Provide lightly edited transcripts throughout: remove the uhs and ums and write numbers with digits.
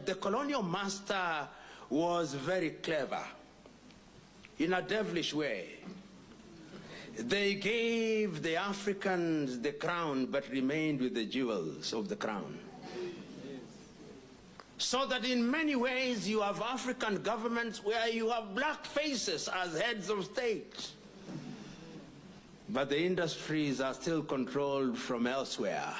the colonial master was very clever in a devilish way. They gave the Africans the crown but remained with the jewels of the crown. So that in many ways you have African governments where you have black faces as heads of state, but the industries are still controlled from elsewhere.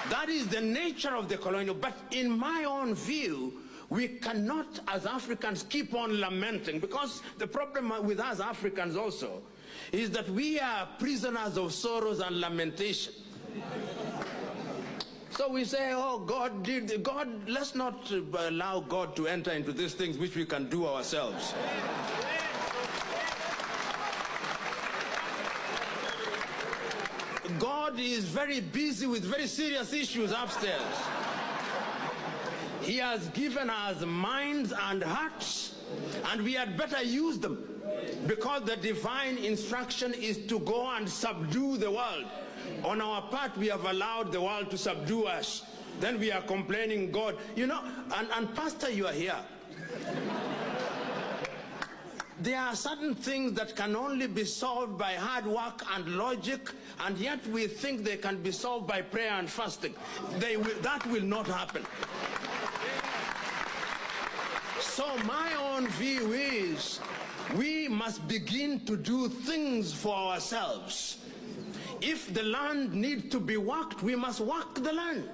That is the nature of the colonial. But in my own view, we cannot, as Africans, keep on lamenting, because the problem with us Africans also is that we are prisoners of sorrows and lamentation. So we say, oh, God, let's not allow God to enter into these things which we can do ourselves. God is very busy with very serious issues upstairs. He has given us minds and hearts, and we had better use them, because the divine instruction is to go and subdue the world. On our part, we have allowed the world to subdue us. Then we are complaining, God, you know, and Pastor, you are here. There are certain things that can only be solved by hard work and logic, and yet we think they can be solved by prayer and fasting. That will not happen. So my own view is we must begin to do things for ourselves. If the land needs to be worked, we must work the land.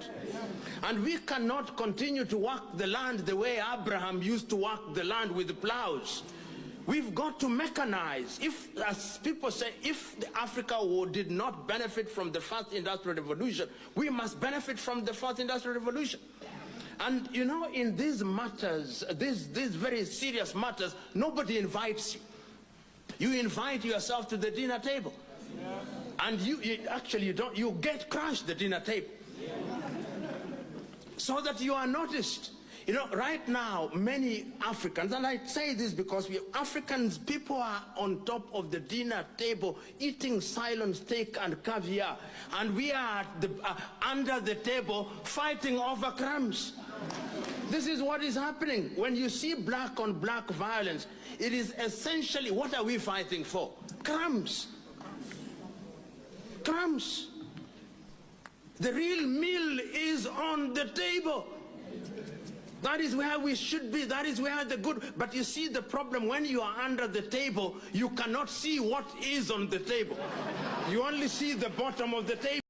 And we cannot continue to work the land the way Abraham used to work the land with the plows. We've got to mechanize. If, as people say, if Africa did not benefit from the first industrial revolution, we must benefit from the first industrial revolution. And you know, in these matters, these very serious matters, nobody invites you. You invite yourself to the dinner table. Yeah. And you get crushed the dinner table. Yeah. So that you are noticed. You know, right now, many Africans, and I say this because people are on top of the dinner table eating silent steak and caviar, and we are under the table fighting over crumbs. This is what is happening. When you see black on black violence, it is essentially, what are we fighting for? Crumbs. Crumbs. The real meal is on the table. That is where we should be. That is where the good. But you see the problem, when you are under the table, you cannot see what is on the table. You only see the bottom of the table.